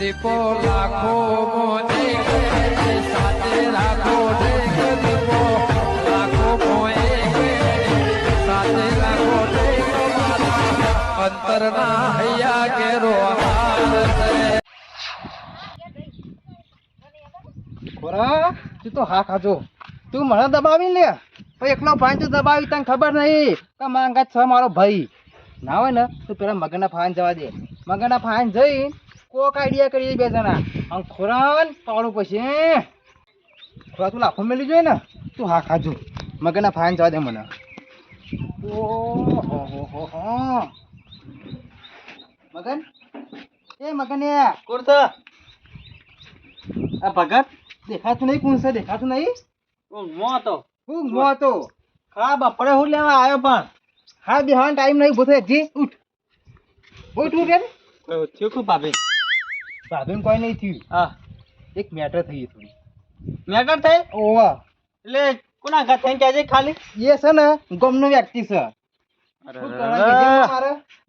દીપો લાખો મોને સાથે રાખો દીપો લાખો મોએ સાથે રાખો અંતરના હૈયા કેરો ખોરા તું તો હા ખાજો તું મને દબાવી લે પછી એકલો ભાઈ તું દબાવી તને ખબર નહીં કે માંગા છે મારો ભાઈ ના હોય ને તો પેલા મગના ફાન જવા દે મગના ફાન જઈ કોક આઈડિયા કરીએ બે જણા આમ ખોરાન પાડું પછી ખોરા તું લાફો મેલી જોઈએ ને તું હા ખાજો મગના ફાન જવા દે મને ઓહો મગન એ મગન એ કોણ છે આ ભગત દેખાતું નહીં કોણ છે દેખાતું નહીં હું તો ખા બપોરે હું લેવા આવ્યો પણ હા બેહાન ટાઈમ નહીં બોથે જી ઉઠ ઉઠ રે થયું ખૂબ ભાભી કોઈ નહીં થયું હા એક મેટર થઈ થોડી મેટર થઈ ઓવા એટલે કોના ઘર થઈને કહેજે ખાલી એ છે ને ગમનો વ્યક્તિ છે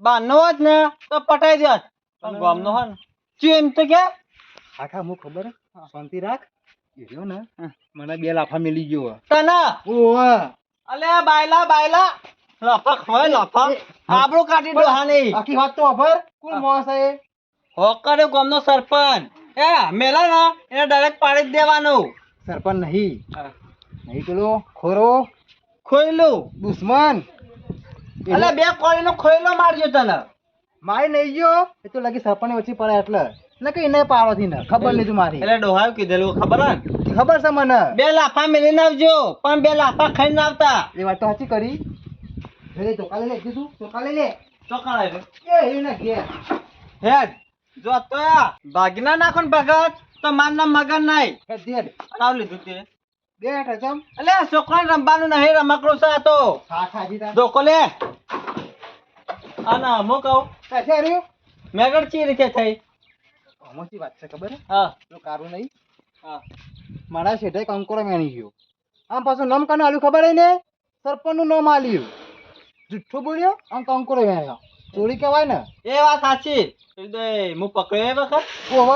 બાનો જ ને તો પટાઈ દે પણ ગમનો હે ને તું એમ તો કે આખા હું ખબર શાંતિ રાખ એર્યો ને મને બે લાફા મેલી ગયો તને ઓવા અલે બાયલા લાફા ખોય લાફા આબરો કાઢી દો હા નહીં આખી વાત તો ખબર કોણ મોસ છે હોકરે ગામનો સરપંચ એ મેલા ના એને ડાયરેક્ટ પાડી જ દેવાનો સરપંચ નહીં પેલો ખોયલો દુશ્મન અલે બે કોળીનો ખોયલો મારજો તને મારી નહીં ગયો એ તો લાગી સરપંચ ઓછી પડે એટલે ને કઈ નહીં પાડો થી ને ખબર નહીં તું મારી એટલે ડોહાયો કીધેલું ખબર છે મને બે લાફા મેલીને આવજો પણ બે લાફા ખાઈને આવતા એ વાત તો સાચી કરી લે ચોકા લે કીધું ચોકા લે ચોકા લે એ એને કે હેડ જો તો ભાગના નાખો ને ભગત તો માર નામ મગન નહીં હેડ દેડ આવ લીધું તે બેઠ જમ અલે છોકરા રમવાનું નહીં રમકડો છે આ તો હા ખાજી તા દોકો લે આના મો કહું કશે રહ્યું મેગડ ચી રીતે થઈ મોટી વાત છે ખબર હા તો કારું નહીં હા મારા શેઠે કંકોરો મેણી ગયો આમ પાછું નામ કાનું આલ્યું ખબર ને સરપંચ નું નામ આલ્યું જુઠ્ઠું બોલ્યો આમ કંકોરો મેણ્યો ચોરી કહેવાય ને એ વાત સાચી હું પકડ્યો વખત ઓહો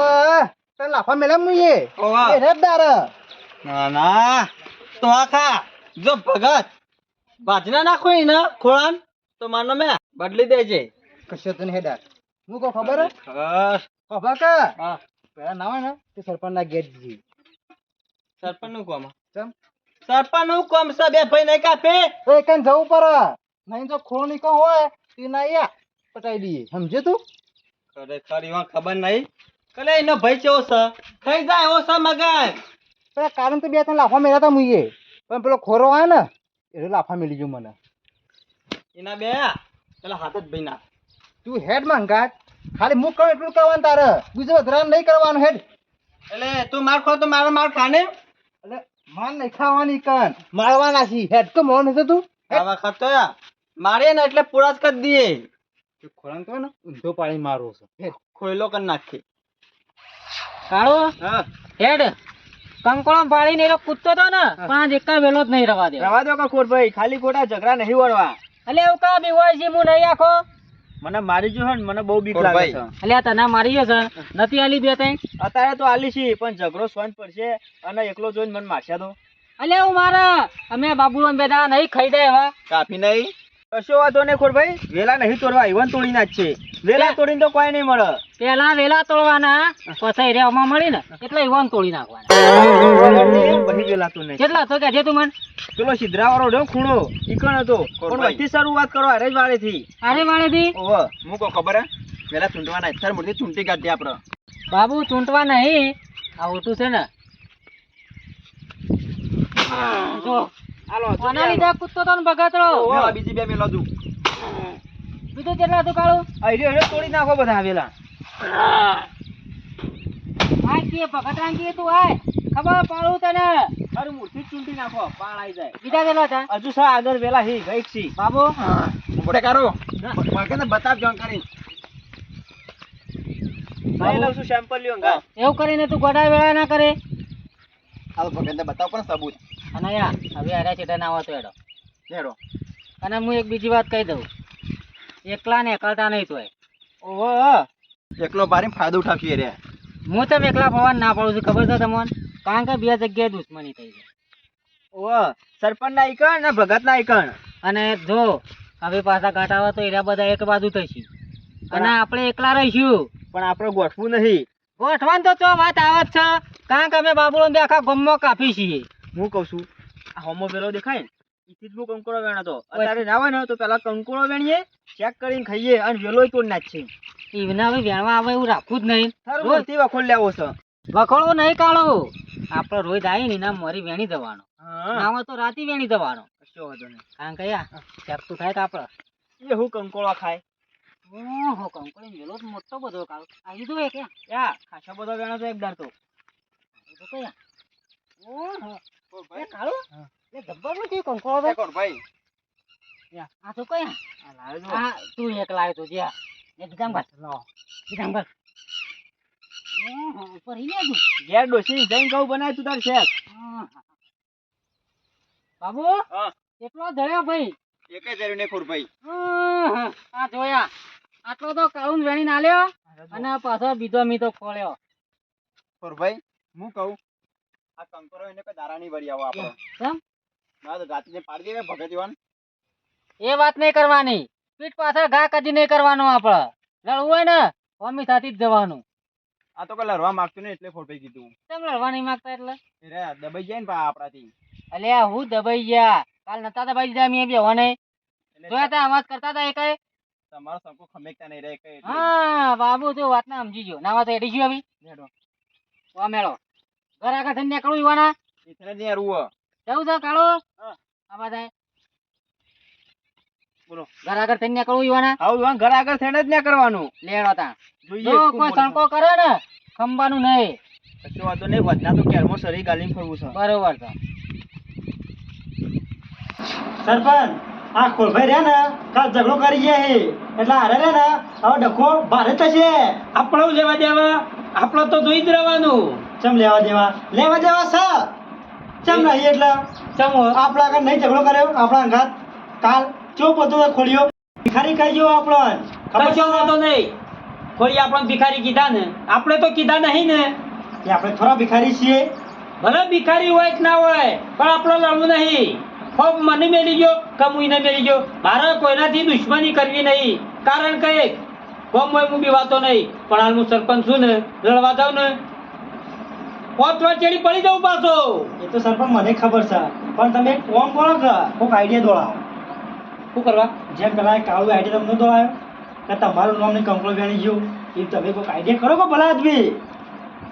તે લાફા મેલા મુએ એ રેદાર ના તો આખા જો ભગત બાજના નાખો ને ખોળાન તો માનો મે બદલી દેજે કશે તને હેડાર હું કો ખબર ખબર કે હા પેલા ના હોય ને તે સરપંચ ના ગેટ જી સરપંચ નું કોમ ચમ સરપંચ નું કોમ છે બે ભાઈ નહીં કાપે એ કન જવું પર નહીં જો ખોળ નીકો હોય તે ના યા પટાઈ દઈએ સમજે તું ખરેખર ઈવા ખબર નહીં કલે એનો ભાઈ કેવો છે થઈ જાય એવો છે મગન પેલા કારણ તો બે ત્રણ લાફા મેલા તા મુઈએ પણ પેલો ખોરો આવે ને એ લાફા મેલી ગયો મને એના બે પેલા હાથ જ ભાઈ ના તું હેડ માંગાત ખાલી મુક કરો એટલું કરવાનું તારે બીજું વધારે નહીં કરવાનું હેડ એટલે તું માર ખો તો મારો માર ખાને એટલે માર નહીં ખાવાની કન મારવાના છી હેડ તો મોન હશે તું આ વખત તો મારે ને એટલે પૂરા જ કરી દઈએ તું ખોરાન તો ને ઊંધો પાણી મારો છે હેડ ખોયલો કર નાખી કાળો હા હેડ કંકોળો પાડીને એનો કૂદતો તો ને પણ આજ એકા વેલો જ નહીં રવા દો કખોર ભાઈ ખાલી ખોટા ઝઘડા નહીં વળવા એટલે એવું કા બી હોય છે હું નહીં આખો મને મારી જો ને મને બહુ બીક લાગે છે એટલે તને મારી ગયો છે નથી આલી બે તઈ અત્યારે તો આલી છે પણ ઝઘડો સ્વંત પડશે અને એકલો જોઈને મને મારશે તો એટલે હું મારા અમે બાબુ બેટા નહીં ખાઈ દે હવે કાફી નહીં કશો વાંધો નહીં ખોર ભાઈ વેલા નહીં તોડવા ઈવન તોડી નાખ છે વેલા તોડીને તો કોઈ નહીં મળે પેલા વેલા તોડવાના પછી રેવામાં મળી ને એટલે ઈવન તોડી નાખવાના બહી વેલા તો નહીં કેટલા તો કે તું મને પેલો સિદ્ધરા વાળો રહ્યો ખૂણો ઈકણ હતો પણ વચ્ચે શરૂઆત કરો અરે વાળેથી ઓહો મુકો ખબર હે વેલા ચૂંટવાના અત્યારે મૂર્તિ ચૂંટી કાઢી આપણે બાબુ ચૂંટવા નહીં આ ઓટું છે ને જો હાલો આના લીધા કૂદતો તો ને બગાતરો ઓહો બીજી બે મેલો દઉં બીજું કેટલા તો કાળો આઈ તોડી નાખો બધા વેલા આ કે ભગતરામ કે તું આય ખબર પાડું તને મારું મૂર્તિ ચૂંટી નાખો પાળ આવી જાય બીજા વેલા હતા હજુ સા આગળ વેલા હી ગઈક છી બાબુ મોડે કારો મને બતાવ જાણકારી ભાઈ લઉં છું સેમ્પલ લ્યો ગા એવું કરીને તું ગોડા વેળા ના કરે આવ ભગતને બતાવ પણ સબૂત અને યા હવે આરા છેટા ના આવતો એડો અને હું એક બીજી વાત કહી દઉં એકલા ને એકલતા નહીં તોય ઓહો એકલો બારી ફાયદો ઉઠાવીએ રે હું તો એકલા ભવાન ના પડું છું ખબર છે તમને કારણ કે બે જગ્યાએ દુશ્મની થઈ છે ઓ સરપંચ ના આઈકણ ને ભગત ના આઈકણ અને જો હવે પાછા કાંટાવા તો એરા બધા એક બાજુ થઈશું અને આપણે એકલા રહીશું પણ આપણે ગોઠવું નહીં. ગોઠવાન તો ચો વાત આવત છે કારણ કે અમે બાબુલો બે આખા ગમમાં કાપી છીએ હું કહું છું આ હોમો પેલો દેખાય ને ઈથી જ હું કંકોડો વેણો તો અત્યારે ના હોય ને તો પેલા કંકોડો વેણીએ ચેક કરીને ખાઈએ અને વેલોય તોડ નાખીએ. એમને હવે વેણવા આવે એવું રાખવું જ નહીં રોજ થી વખોડ લેવો છે. વખોડવું નહીં કાઢો આપણે રોજ આવી ને ના મરી વેણી દેવાનો હા ના હોય તો રાતી વેણી દેવાનો કશો વાંધો નહીં. કારણ કે યાર ચેક તો થાય કે આપણે એ હું કંકોડો ખાય ઓહો કંકોડી વેલો તો મોટો બધો કાળ આવી દો કે યા ખાસા બધો વેણો તો એક દાર તો તો કયા ઓહો એ કાળો એ જબ્બર નો છે કંકોડો કોણ ભાઈ આ તો કયા આ લાવ્યો જો. આ તું એક લાવ્યો તો જ્યાં એકદમ બસ લો એકદમ બસ ઓહો ઉપર હી તું ઘેર ડોસી જઈને કહું બનાય તું તાર શેક. બાબુ હા કેટલો જડ્યો ભાઈ એકે જર્યું ને ખોર ભાઈ. આ જોયા આટલો તો કાળું વેણી નાલ્યો અને પાછો બીજો મીતો ખોળ્યો ખોર ભાઈ હું કહું આ કંકોડો એને કોઈ દારા નહીં ભરી આવો આપણે. કેમ ના તો રાતને પાડી દેવે ભગત યુવાન. એ વાત નહીં કરવાની પીઠ પાછળ ઘા કદી નહીં કરવાનો આપણે લડવું હોય ને મમ્મી સાથે જ જવાનું આ તો કોઈ લડવા માંગતું નહીં એટલે ખોર ભાઈ કીધું. કેમ લડવા નહીં માંગતા એટલે એ રે દબાઈ જાય ને પા આપણાથી. અલ્યા હું દબાઈ ગયા કાલ નતા દબાઈ દીધા મેં બે હોને એટલે જોયા તા અવાજ કરતા હતા એકાએ તમારો સંકો ખમેકતા નહીં રહે કઈ એટલે. હા બાબુ તું વાત ના સમજી ગયો નાવા તો એડી ગયો અભી લેડો. વા મેળો ઘર આગળ થઈને નીકળું ઈવાના ઇથને નહીં રૂવો. જવું છે કાળો હા. આવા થાય બોલો. ઘર આગળ થઈને નીકળું ઈવાના આવું યુવાન ઘર આગળ થઈને જ ના કરવાનું. લેડો તા જોઈએ જો શું કોઈ બોલે. સણકો કરે ને ખંબાનું નહીં કશો વાંધો નહીં. વધના તો કેરમાં શરીર ગાલીને ફરવું છે. બરોબર છે સરપંચ આ ખોલભાઈ રહ્યા ને કાલ ઝઘડો કરી ગયા હે એટલે હારે રે ને હવે ડખો ભારે થશે. આપણો લેવા દેવા આપણો તો જોઈ જ રહેવાનું. ચમ લેવા દેવા છે ચમ નહીં એટલે ચમો આપણા આગળ નહીં ઝઘડો કર્યો આપણા અંગાત કાલ ચોપ હતો ખોલ્યો ભિખારી કહી ગયો આપણને ખબર કશો છે વાંધો નહીં. કોઈ આપણને ભિખારી કીધા ને આપણે તો કીધા નહીં ને. કે આપણે થોડા ભિખારી છીએ. ભલે ભિખારી હોય કે ના હોય પણ આપણો લડવું નહીં. ખૂબ મને મેલી ગયો કે હું એને મેલી ગયો. મારે કોઈનાથી દુશ્મની કરવી નહીં. કારણ કે કોમ હોય હું બીવાતો નહીં પણ હાલ હું સરપંચ છું ને લડવા જાઉં ને પોતવા ચડી પડી જાઉં પાછો. એ તો સરપંચ મને ખબર છે પણ તમે એક કોમ કરો કે કોઈક આઈડિયા દોડાવો. શું કરવા? જેમ પેલા એક કાળું આઈડિયા તમને દોડાયો કે તમારું નામ ને કંપલો ગણી ગયું એ તમે કોઈક આઈડિયા કરો કે ભલા આદમી.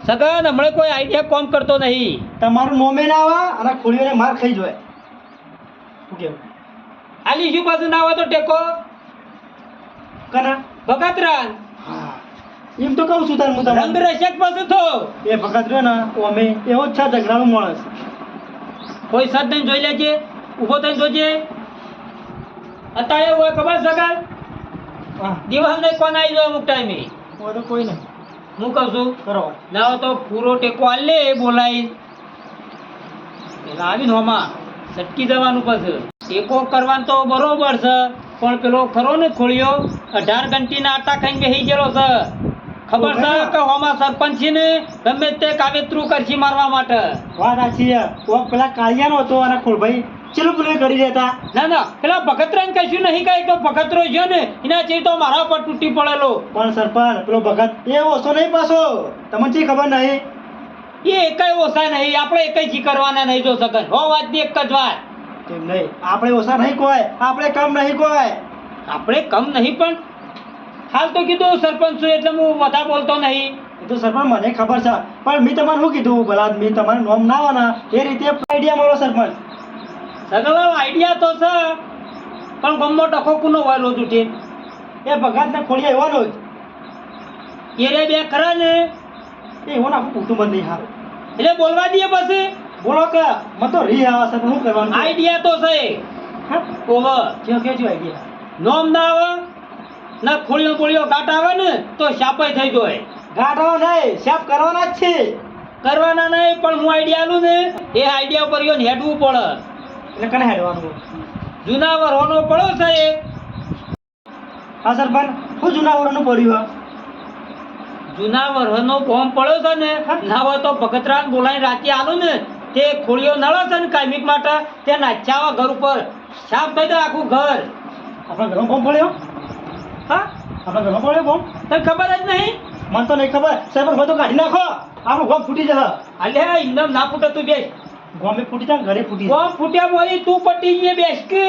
સગન હમણાં કોઈ આઈડિયા કોમ કરતો નહીં. તમારું નોમે ના આવે અને ખોલીઓને માર ખાઈ જાય. શું કેવું આલી શું પાછું ના હોય તો ટેકો કના ભગતરાન હા એમ તો કહું છું તાર હું રંગ તમને રસિક પાછું થો. એ ભગત રહ્યો ને અમે એવો જ છે ઝઘડાનો માણસ. કોઈ સદ થઈને જોઈ લેજે ઊભો થઈને જોજે. અત્યારે હોય ખબર સગન હા દિવાલ ને કોણ આવી જાય અમુક ટાઈમે. હવે તો કોઈ નહીં હું કહું છું કરો ના હોય તો પૂરો ટેકો આલ લે બોલાઈ પેલા આવીને હોમાં સટકી જવાનું પછી ટેકો કરવાનું તો બરોબર છે પણ પેલો ખરો ને ખોળ્યો 18 ઘંટીના આટા ખાઈને બેસી ગયેલો છે. ખબર છે કે હોમાં સરપંચ છે ને ગમે તે કાવેતરું કરશી મારવા માટે. વાત સાચી છે. કોક પેલા કાળિયાનો હતો અને ખોલભાઈ ચેલું પેલું કરી દેતા. ના ના પેલા ભગતરાને કશું નહીં કહે તો ભગતરો છે ને એના ચેઈ તો મારા પર તૂટી પડેલો. પણ સરપંચ પેલો ભગત એ ઓછો નહીં પાછો તમને ચી ખબર નહીં. એ એકય ઓછા નહીં આપણે એકય જી કરવાના નહીં જો સગન હો વાતની એક જ વાત. એમ નહીં આપણે ઓછા નહીં કોઈ આપણે કમ નહીં કોઈ. આપણે કમ નહીં પણ હાલ તો કીધું સરપંચ છું એટલે હું વધારે બોલતો નહીં. એ તો સરપંચ મને ખબર છે પણ મેં તમારે શું કીધું ભલા મેં તમારું નામ ના આવે ને એ રીતે આઈડિયા મળો સરપંચ. સગલો આઈડિયા તો છે પણ ગમો ટકો કુનો હોય રોજ ઉઠે એ ભગત ને ખોડિયા એવાનો જ એ રે બે ખરા ને એ એવો આખું કુટુંબ જ નહીં હારું. એટલે બોલવા દઈએ પછી બોલો કે મને તો રી આવે છે પણ શું કરવાનું. આઈડિયા તો છે હા ઓવર કેજો કેજો આઈડિયા. નોમ ના આવે ના ખોળીઓ બોળીઓ ગાંઠ આવે ને તો શાપાઈ થઈ જાય. ગાંઠો નહીં સાફ કરવાના જ છે. કરવાના નહીં પણ હું આઈડિયા આલું ને એ આઈડિયા ઉપર યોને હેડવું પડે. એટલે કને હેડવાનું. જૂના વરોનો પડો છે એ હા સરપંચ શું જૂના વરોનું પડ્યું જૂના વર્ષનો બોમ્બ પડ્યો છે ને ના હોય તો ભગતરાન બોલાવીને રાતે આલું ને તે ખોળીઓ નળે છે ને કાયમિક માટે તે નાચ્યા ઘર ઉપર સાફ થઈ જાય આખું ઘર. આપણા ઘરમાં બોમ્બ પડ્યો? હા આપણા ઘરમાં પડ્યો બોમ્બ? તને ખબર જ નહીં? મને તો નહીં ખબર. સરપંચ બધું કાઢી નાખો, આપણું ગોમ ફૂટી જશે. અલ્યા ઇન્દમ ના ફૂટે તું બેસ. ગોમે ફૂટી જાય, ઘરે ફૂટી જાય. બોમ્બ ફૂટ્યા બોલી તું પટી ગઈ બેસ કે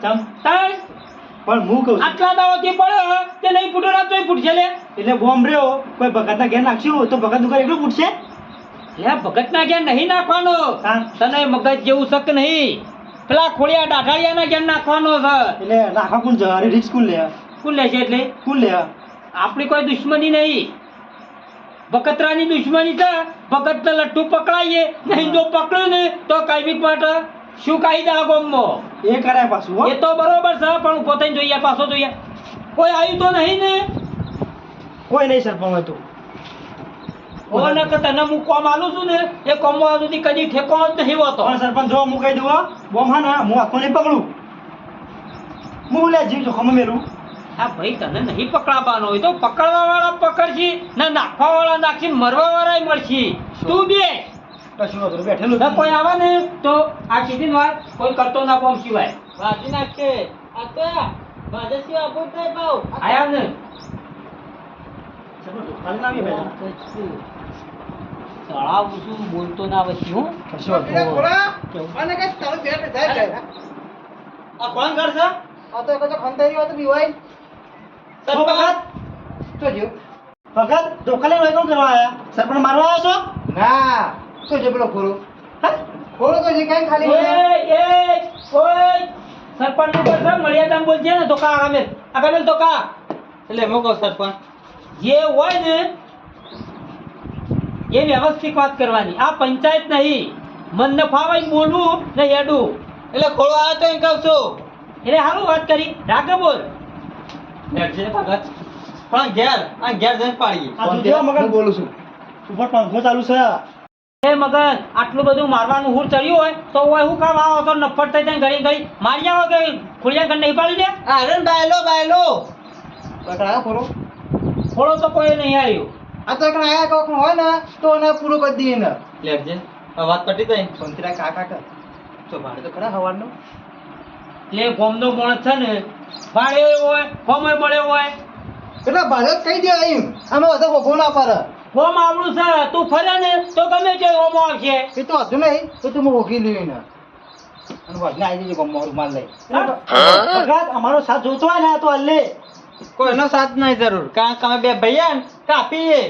ચમ. તાણ પણ હું કહું છું, આટલા દાવાથી પડ્યો તે નહીં ફૂટેલા તોય ફૂટશે લે. એટલે બોમ્બ રહ્યો કોઈ ભગતના ઘેર નાખ્યું તો ભગતનું ઘર એકલું ફૂટશે? લે ભગતના ઘેર નહીં નાખવાનો, હા. તને મગજ જેવું શક નહીં. પેલા ખોડિયા દાઢાળિયાના ઘેર નાખવાનો છે. એટલે નાખા કોણ જવા રિસ્ક કોણ લે? કોણ લે છે એટલે કોણ લે? આપણી કોઈ દુશ્મની નહીં, બકતરાની દુશ્મની છે. ભગતને લઠ્ઠું પકડાઈએ નહીં જો પકડ્યું ને તો કાયમિક માટે શું કાયદા ગોમમાં એ કરાય પાછું હો. એ તો બરોબર છે પણ ઉભો થઈને જોઈએ પાછો જોઈએ. કોઈ આવ્યું તો નહીં ને? કોઈ નહીં સરપંચ હોય તો. ઓ ને કે તને હું કોમ આલું છું ને એ કોમમાં સુધી કદી ઠેકો જ નહીં હોતો. પણ સરપંચ જો હું કહી દઉં હો, બોમ્બ હા ને હું આખો નહીં પકડું. હું લે જીવ જોખમમાં મેલું. આ ભાઈ તને નહીં પકડાવવાનો હોય તો પકડવા વાળા પકડશી ને નાખવા વાળા નાખશી મરવા વાળા મળશી. તું બે કશું વાંધો નહીં, બેઠેલું ના કોઈ આવે ને તો આ કીધી વાત કોઈ કરતો ના કોમ સિવાય વાજી નાખશે આ તો ભાજપ સિવાય આપો થાય ભાવ આયા ને સરપંચ ખાલી ના આવી ભાઈ. ચડાવું છું બોલતો ના પછી હું કશું વાંધો નહીં. ખોળા અને કઈ તારું બેટ જાય આ કોણ કરશે? આ તો કજો ખંતાઈ વાત બીવાય શું ભગત? તો જો ભગત ધોકા લઈને કોણ કરવા આવ્યા? સરપંચ મારવા આવ્યા છો? ના તો જો પેલો ખોળો હા? ખોળો તો જે કઈ ખાલી એ ઓય સરપંચ નું કરશે મર્યાદા બોલજે ને તો કા આગળ તો કા એટલે હું કહું સરપંચ જે હોય ને એ વ્યવસ્થિત વાત કરવાની. આ પંચાયત નહીં મન ન ફાવાય બોલવું ને હેડું. એટલે ખોળો આવ્યો તો એમ કહું છું એટલે હારું વાત કરી રાગે બોલ. પણ ઘેર જઈને પાડીએ આ તું જેવા મગન બોલું છું ઉપર પંખો ચાલુ છે. એ મગન આટલું બધું મારવાનું હુર ચડ્યું હોય તો ઓય હું કામ આવો તો નફટ થઈ જાય ઘડી ઘડી મારી આવો કે ખુલિયા ઘર નહીં પાડી દે. અરે બાયલો બકરા ખોળો થોડો તો કોઈ નહીં આવ્યું. આ તો એકને આયા કોક હોય ને તો એને પૂરું કરી દઈએ ને લેજે વાત પટી જાય સંતરા કાકા કર તો ભાડે તો ખરા હવાનો એટલે ગોમનો માણસ છે ને ભાડે હોય ગોમે મળ્યો હોય એટલે ભાડે જ કહી દે એમ આમાં બધા ભોગો ના પડે ગોમ આવડું છે તું ફરે ને તો ગમે તે ગોમો આવશે. એ તો હતું નહીં તો તું ઓળખી લઈ ને અને વધને આવી જજો ગમો રૂમાલ લઈ ભગત અમારો સાથ જોતો હોય ને તો હલ્લે. કોઈનો સાથ નહીં જરૂર કારણ કે અમે બે ભૈયા ને કાપીએ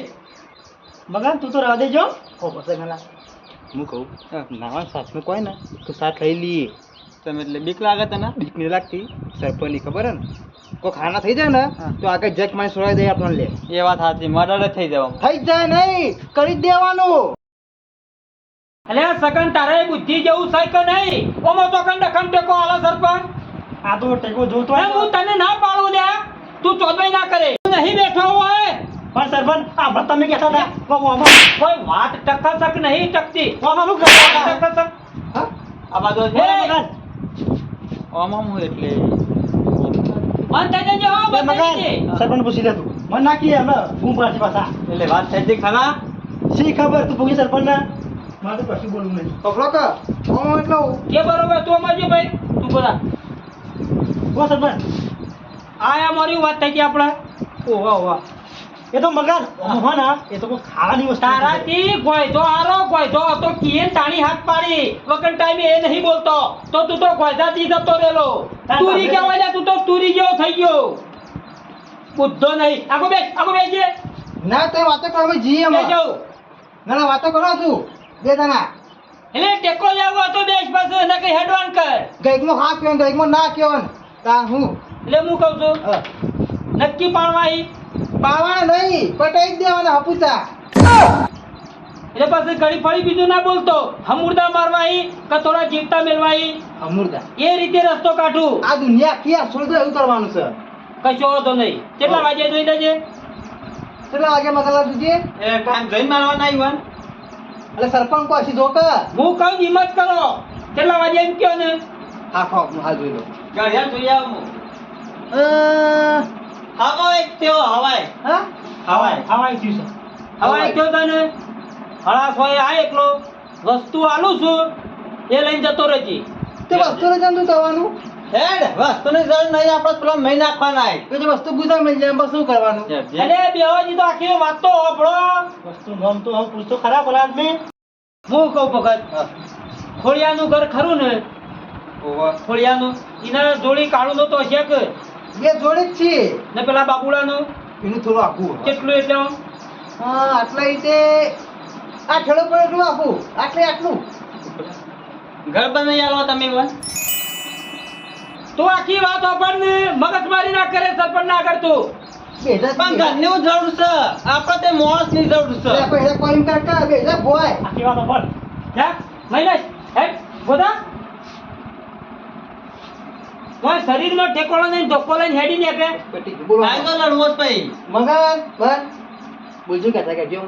મગન તું તો રહેવા દેજો. ઓ પછી ગલા હું કહું નાવા સાથમાં કોઈ ને તો સાથ લઈ લઈએ તમે એટલે બીક લાગે તને બીક નહીં લાગતી સરપંચની ખબર હે ને કોઈ ખાના થઈ જાય ને તો આગળ જગ માં સોળાઈ દે આપણને લે એ વાત સાચી મર્ડર થઈ જવા થઈ જ જાય નહીં કરી જ દેવાનું અલે સગન તારે બુદ્ધિ જેવું છે કે નહીં? ઓમો તો કંડખમ ટેકો આલો સરપંચ. આ તો ટેકો જોતો અરે હોય હું તને ના પાડું લે તું ચોદવાઈ ના કરે. તું નહીં બેઠો હોય પણ સરપંચ આ ભત તમે કહેતા હતા કોમ આમાં કોઈ વાત ટકસક નહીં ટકતી. આમાં શું કરતા હતા? ટકસક. હા આ બાજુ એ, મગન આમાં હું એટલે બંધ થઈ જજે હો, એ બંધ થઈ મગન જજે. સરપંચ પૂછી લે તું મને નાખીએ અમે બૂમ પાછી પાછા એટલે વાત થઈ હતી ખરા શી ખબર તું પૂછી સરપંચ ને મારે તો કશું બોલવું નહીં. પકડો કે એટલો એ બરોબર તું સમજ્યો ભાઈ તું બોલા. ઓ સરપંચ આયા મારી વાત થઈ ગઈ આપણે. ઓવા ઓવા એ તો મગન હા ના એ તો કોઈ ખાવાની વસ્તુ નથી. તારાથી ગોયજો હારો ગોયજો હતો કીએ તાણી હાથ પાડી વગર ટાઈમે એ નહીં બોલતો તો તું તો ગોયજાથી જતો રહેલો. તુરી કહેવાય લે, તું તો તુરી જેવો થઈ ગયો. બુદ્ધો નહીં. આગો બેસજે. ના તે વાતો કરો અમે જઈએ અમે બેસજો. ના ના વાતો કરો તું બે દાના એટલે ટેકો લેવો હતો બેસ પાસે એને કઈ હેડવાન કર. ગઈકમાં હા કેવન ગઈકમાં ના કેવન તા હું એટલે હું કહું છું નક્કી પાડવા પાવાના નહીં પટાઈ જ દેવાના હપુચા એટલે પછી ઘડી ફળી બીજું ના બોલતો. હમુરદા મારવા કે થોડા જીવતા મેળવા અમૃતા એ રીતે રસ્તો કાઢું. આ દુનિયા ક્યાં છોડી દો એવું કરવાનું છે કશો વાંધો નહીં. કેટલા વાગે જોઈ લેજે. કેટલા વાગે મસાલા દુજે એ ટાઈમ જોઈને મારવા ના આવ્યા એટલે સરપંચ કો હસી જોક હું કહું હિંમત કરો. કેટલા વાગે એમ કયો ને હા ખો હું હાલ જોઈ લો ગાડિયા જોઈ આવું અ, આવો એક તેવો હવાય હા હવાય થયું છે હવે કયો તને હળાસ હોય આ એકલો વસ્તુ આલું છું એ લઈને જતો રહેજી. તે વસ્તુ ને જાણતું થવાનું હેડ વસ્તુની જરૂર નહીં, આપણે પેલા મહી નાખવાના તો જે વસ્તુ ગુજાર મળી જાય એમાં શું કરવાનું અને બેહોજી તો આખી વાત તો હોભળો. વસ્તુ નામ તો હવે પૂછતો ખરા બોલા આદમી. હું કહું ભગત ખોડિયાનું ઘર ખરું ને ખોડિયાનું એના જોડી કાળું નો તો છે કે બે જોડે જ છે ને પેલા બાબુડાનું એનું થોડું આખું કેટલું એટલે હા આટલા રીતે આ ખેડો પડે એટલું આખું આટલું ઘર બનાવી આલો તમે ઈવન. તો આખી વાત હોભળ ને મગજમારી ના કરે સરપંચ ના કરતું. પણ ઘરની હું જરૂર છે, આપણે તે માણસની જરૂર છે. કોઈ કાકા બે ભોય આખી વાત હોભળ. જા મહિલેશ હેડ ગોદા કોઈ શરીરમાં ટેકોળો નહીં ધોકો લઈને હેડી ને કે બોલો કાંઈ તો લડવો જ ભાઈ. મગન બન બોલજો કહેતા કહેજો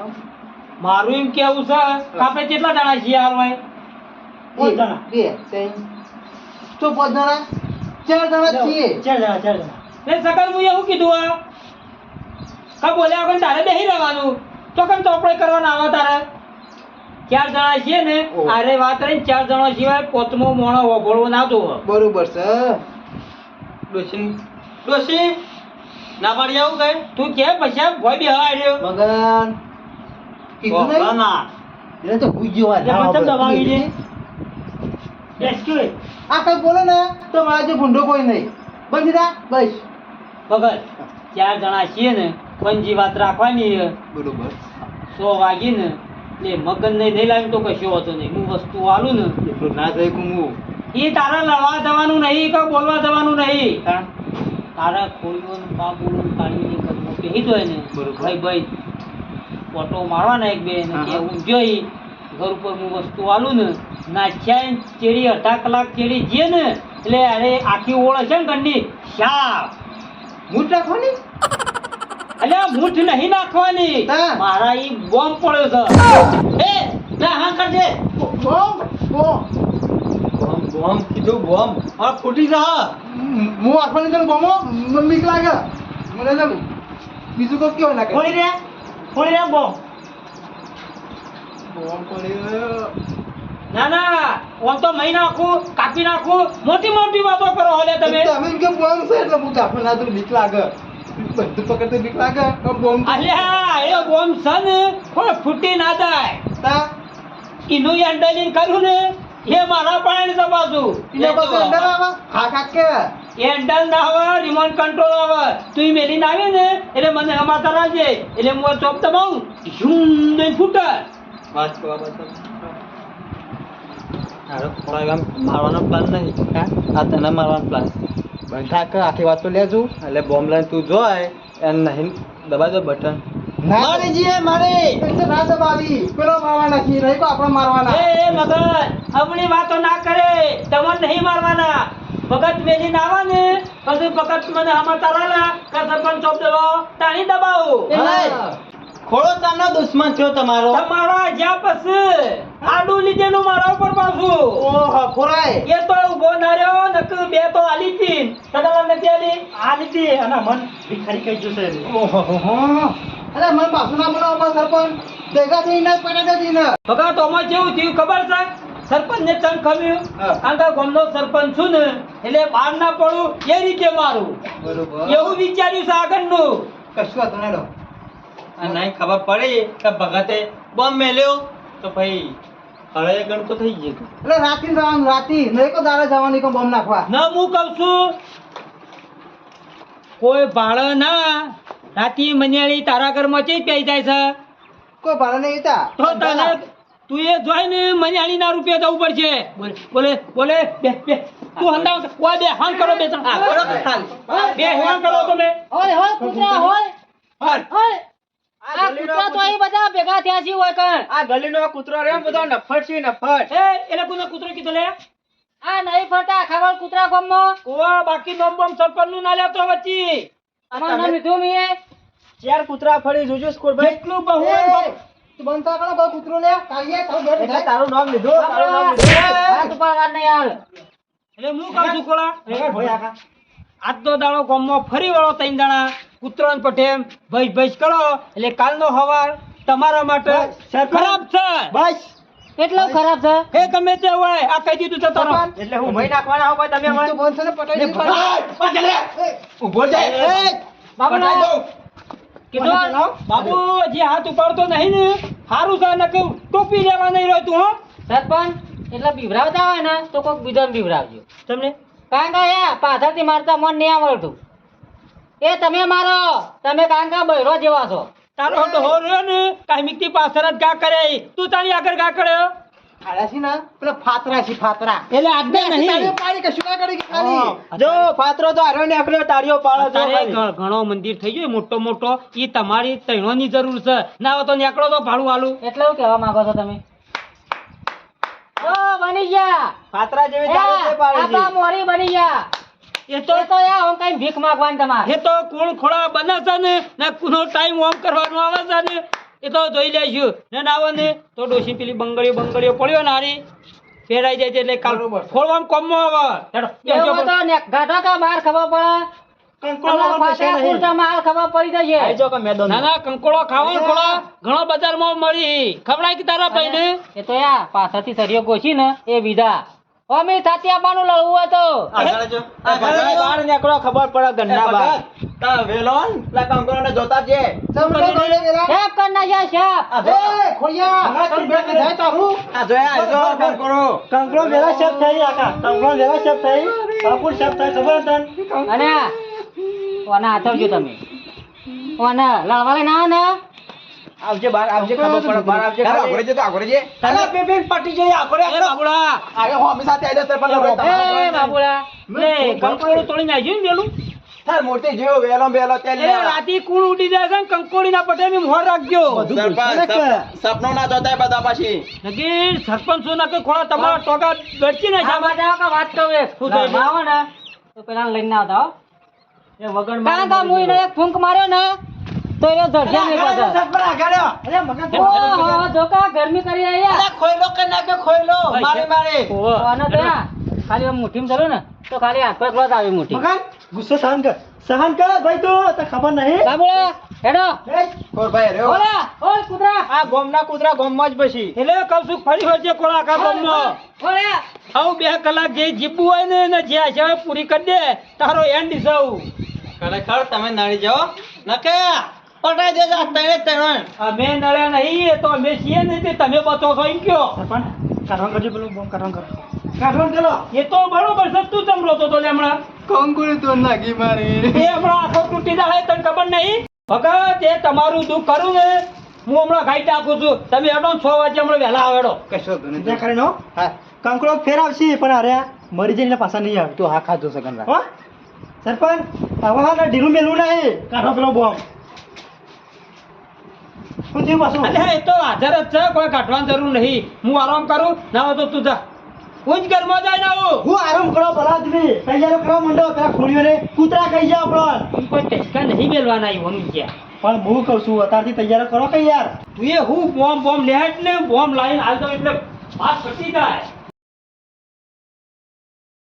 મારું એમ કેવું છે કે આપણે કેટલા દાણા છીએ હાલ ભાઈ? બે ત્રણ તો 5 જણા 4 જણા છીએ ચાર જણા. એ સકલ હું એવું કીધું આ કા બોલ્યા વગર તારે બેહી રહેવાનું તો કેમ ચોપડે કરવાના આવા તારે 4 જણા છીએ ને ઓહ. આરે વાત રહી 4 જણા સિવાય પોતમો મોણો ઓભળવો ના જોવો. બરોબર છે ડોશી ના પાડી આવું કઈ તું કે પછી ભોય બે હાડ્યો મગન કીધું નહીં ના એને તો ભૂઈ એટલે મતલબ દબાવી દે. Excuse. આ કઈ બોલે ને તો મારા જે ભૂંડો કોઈ નહીં બંધ થા બસ ભગત 4 જણા છીએ ને પંજી વાત રાખવાની છે. બરોબર 100 વાગી ને એટલે મગન નહીં લાવ્યું તો કશું હોતું નહીં. હું વસ્તુ આલું ને એટલું ના જાય કું એ તારા લડવા જવાનું નહીં કે બોલવા જવાનું નહીં. તારા ખોડીઓને બાબુનું કાઢીને કદમો પહેરી દોય ને બરોબર. ભાઈ ફોટો મારવાના એક બે ને હા, કે હા. હું જોઈ ઘર ઉપર હું વસ્તુ આલું ને નાખ્યા ને ચેડી અડધા કલાક ચેડી જઈએ ને એટલે અરે આખી ઓળ છે ને ઘરની શાપ મૂઠ રાખવાની અલ્યા મૂઠ નહીં નાખવાની હા. મારા ઈ બોમ્બ પડ્યો છે. એ ના હા કરજે. બોમ બોમ બોમ્બ કીધું બોમ્બ હા ફૂટી જા. હું આખવાની તને બોમો બીક લાગે મને તો બીજું કોઈ કેવું લાગે ફોડી રે બો. બોમ પડ્યો ના ના ઓમ તો મહી નાખું કાપી નાખું મોટી મોટી વાતો કરો હલે તમે. તમે એમ કે બોમ છે એટલે હું કાપડ ના તો બીક લાગે બધું પકડતે બીક લાગે બોમ અલ્યા એ બોમ્બ છે ને કોઈ ફૂટી ના જાય. તા એનું હેન્ડલિંગ કર્યું ને એ મારા પાણી દબાવશું. એના પાસે અંદર આવે હા કાકે હેન્ડલ ના આવે રિમોટ કંટ્રોલ આવે તું ઈ મેલીને આવે ને એટલે મને સમાચાર આવજે એટલે હું આ ચોપ દબાવું ઝૂમ દઈને ફૂટે. વાત કરવા બસ. હારો થોડા ગામ મારવાનો પ્લાન નહીં આ તને મારવાનો પ્લાન. બંધ થાક આખી વાત તો લેજો એટલે બોમ્બ લઈને તું જોય એને નહીં દબાઈ દો બટન. ના મારી જીએ મારી. એટલે ના દબાવી પેલો મારવાના છીએ નહીં તો આપણે મારવાના એ મગન અમણી વાતો ના કરે તમને નહીં મારવાના. ભગત મેલીને આવે ને પછી ભગત મને સમાચાર આલા કે સરપંચ ચોપ દબાવો તાણી દબાવો. હા. ખોડો તાનો દુશ્મન થયો તમારો. તમારા જ્યાં પછી આડું લીધેલું મારા ઉપર પાછું. ઓહો ખોરાય એ તો ઉભો ના રહ્યો નકર બે તો આલી હતી સદાલા નથી આલી. આ લીધી અને મન ભિખારી કહી જશે. ઓહો અરે મને પાછું ના બનાવો અમારા સરપંચ ભેગા થઈને પટાડે થઈને ભગત આમાં કેવું થયું ખબર છે સરપંચ ને ચમ ખમ્યું હા. આંગા ગામનો સરપંચ છું ને એટલે બહાર ના પડું એ રીતે મારું બરોબર એવું વિચાર્યું છે આગળનું. કશું વાતો ના લો આ નહીં ખબર પડી કે ભગતે બોમ્બ મેલ્યો તો ભાઈ હળે ગણ તો થઈ ગયું. એટલે રાતી જવાનું રાતી નહીં કો દાડે જવાની કો બોમ્બ નાખવા ન હું કહું છું કોઈ ભાડે ના રાતી મનિયાળી તારા ઘરમાં ચઈ પી જાય છે કોઈ ભાડે નહીં હતા તો તને તું એ જોઈને મનિયાળી ના રૂપિયા જવું પડશે. બોલે બે તું હંદા ઓય બે હાન કરો બે ત્રણ. હા, બરોબર ચાલ. બે હાન કરો તમે. હોય હોય કૂતરા હોય હાલ. હોય આ કૂતરા તો અહીં બધા ભેગા થયા છે હોય કણ આ ગલીનો કૂતરો રહ્યો બધો નફટ છે નફટ એ એટલે કોનો કૂતરો કીધો લે આ નહીં ફરતા ખાવડ કૂતરા ગામમાં ઓવા બાકી નોમ બોમ સરપંચ નું ના લેતો વચ્ચી અમારું નામ લીધું મીએ ચાર કૂતરા ફરી જોજો સ્કોર ભાઈ. એટલું બહુ તું બંધ થા કરો ભાઈ કૂતરો લે કાઢીએ તારું બેઠ એટલે થાય તારું નામ લીધું તારું નામ લીધું. હાથ ઉપર વાત નહીં યાર એટલે હું કહું છું કોળા ભાઈ આખા. આજનો દાડો ગામમાં ફરી વળો ત્રણ દાણા કૂતરો ને પઠેમ ભૈસ કરો એટલે કાલનો હવાર તમારા માટે સરપંચ. ખરાબ છે બસ કેટલો ખરાબ છે એ ગમે તે હોય આ કહી દીધું છે તરત. સરપંચ. એટલે હું ભાઈ નાખવાના હો ભાઈ તમે ઈ તો બંધ છે ને પટાઈ દીધું. ઉભો જાય બાબુલા કીધું બાબુ જે હાથ ઉપાડતો નહીં ને સારું છે ને કહું ટોપી લેવા નહીં રહ્યો તું હો સરપંચ એટલે બીવરાવતા હોય ને તો કોઈક બીજાને બીવરાવજો તમને કારણ કે યા પાછળથી મારતા મન નહીં આવડતું એ તમે મારો તમે કારણ કે બૈરો જેવા છો તારો ડોહો રહ્યો ને કાયમિકથી પાછળ જ ગા કરે તું તારી આગળ ગા કર્યો આળા છે ને પેલા ફાતરા છે ફાતરા એટલે આજ્ઞા નહીં તાળીઓ પાડી કશું ના કરી કે ખાલી જો ફાતરો તો હારો ને આકડ્યો તાળીઓ પાડો છો તારે ખાલી. ઘણો મંદિર થઈ ગયો મોટો મોટો ઈ તમારી તૈણોની જરૂર છે ના હોય તો નીકળો તો ભાડું આલું એટલે એવું કહેવા માંગો છો તમે ઓ બની ગયા ફાતરા જેવી તાળીઓ તે પાડે છે. આપા મોરી બની ગયા એ તો એ તો યા હું કઈ ભીખ માંગવાની તમારે એ તો કોણ ખોળા બને છે ને કુનો ટાઈમ ઓમ કરવાનો આવે છે ને એ તો જોઈ લેશું ને ના આવે ને તો ડોશી પેલી બંગડીઓ પડ્યો ને હારી ફેરાઈ જાય છે એટલે કાલ ખોળવામાં કોમમાં આવે હેડો, બેસજો એવું તો ને ગાઢો તો બહાર ખબર પડે ફાટ્યા કુર્તામાં હાલ ખબર પડી જશે આઈ જાઓ કે મેદાન ના ના કંકોળો ખાવો ને ખોળા ઘણો બજારમાં મળી ખવડાય કે તારા ભાઈને એ તો યા પાછળથી સરિયો ગોચી ને એ વિધા અમી સાથી આપવાનું લડવું હોય તો આગળ જો બહાર નીકળો ખબર પડે ગન્ના બહાર તા વેલોન લા કંકોરોને જોતા છે સમજો ગોળે વેલા શેપ કર નાખ્યા શેપ એ ખોડિયા તમ બે જાય તારું આ જોયા આ જો કંકોરો કંકડો વેલા શેપ થઈ આખા કંકડો વેલા શેપ થઈ બાપુર શેપ થઈ ખબર તને અને ઓને આથવજો તમે ઓને લડવા લઈને આવો ને આવજે બહાર આવજે ખબર પડે બહાર આવજે આગળ જે તો આગળ જે અલા પેપેન પટી જઈ આગળ એ બાબુડા આગે હો અમે સાથે આજો સરપંચ એ બાબુડા લે કંકોળો તોડી નાખ્યું ને પેલું તાર મોટી જેવો વેલો વેલો તેલ એટલે રાતી કુણ ઉડી જાય છે ને કંકોળી ના પટે મેં મોર રાખજો સપનો ના જોતા બધા પાછી નગીર સરપંચ શું નાખે ખોળા તમારા ટોકા બેઠી ને આ માટે આવો કે વાત કહું એક શું થયું? ઘરમાં આવો ને તો પેલા લઈને આવતા હો એ વગર કારણ કે મુઈને એક ફૂંક માર્યો ને તો એ ધરજા નહીં પાછો સરપંચ આગાડ્યો અરે મગજ ઓહો જોકા ગરમી કરી રહ્યા અલા ખોયલો કે નાખે ખોયલો મારે મારે ઓહો. ઓને તો યા ખાલી આમ મુઠ્ઠીમાં ધરો ને તો ખાલી હાથ પર જ આવી મુઠ્ઠી મગજ ગુસ્સો સહન કર ભાઈ તું તને ખબર નહીં બાબુડા હેડો ખોરભાઈ રહ્યો ઓલા ઓય કૂતરા આ ગોમના કૂતરા ગોમમાં જ પછી એટલે કહું છું ફરી વળજે ખોળા આખા ગામમાં ઓલા આવું 2 કલાક જે જીવવું હોય ને એને જે આશા હોય પૂરી કરી દે તારો એન્ડ સૌ ખરેખર તમે નડી જાઓ નકે પટાઈ દેજો આ તણે તણે અમે નડ્યા નહીં એ તો અમે છીએ ને તે તમે બચો છો એમ કયો સરપંચ કાઢવાનું કરજો પેલું બોમ કાઢવાનું કરો એ તો બરોબર છે તું ચમરો તો હમણાં કંકુરી તો નાગી મારી એ હમણાં આખો તૂટી જાય તને ખબર નહીં ભગત એ તમારું દુઃખ કરું ને હું હમણાં ગાઈ નાખું છું તમે હેડો 6 વાગે હમણાં વહેલા આવેડો કશો ગણે ત્યાં કરીને હો. હા કંકડો ફેરાવશે પણ અરે મરી જઈને પાછા નહીં આવે તું હા ખાજો સગન રાખ હો સરપંચ હવે હા ઢીલું મેલું નહીં કાઢો પેલો બોમ શું થયું પાછું અલ્યા એ તો હાજર જ છે કોઈ કાઢવાની જરૂર નહીં હું આરામ કરું ના હોય તો તું જા હું જ ઘરમાં જાય ના આવું હું આરામ કરો ભલા આદમી તૈયારો કરવા માંડો પેલા ખોડીઓને કૂતરા કહી જાય આપણને કોઈ ટેસ્કા નહીં મેળવાના આવ્યું ગયા પણ હું કહું છું અત્યારથી તૈયાર કરો કે યાર તું એ હું બોમ્બ લેટ ને બોમ્બ લાઈન હાલ તો એટલે વાત ફટી જાય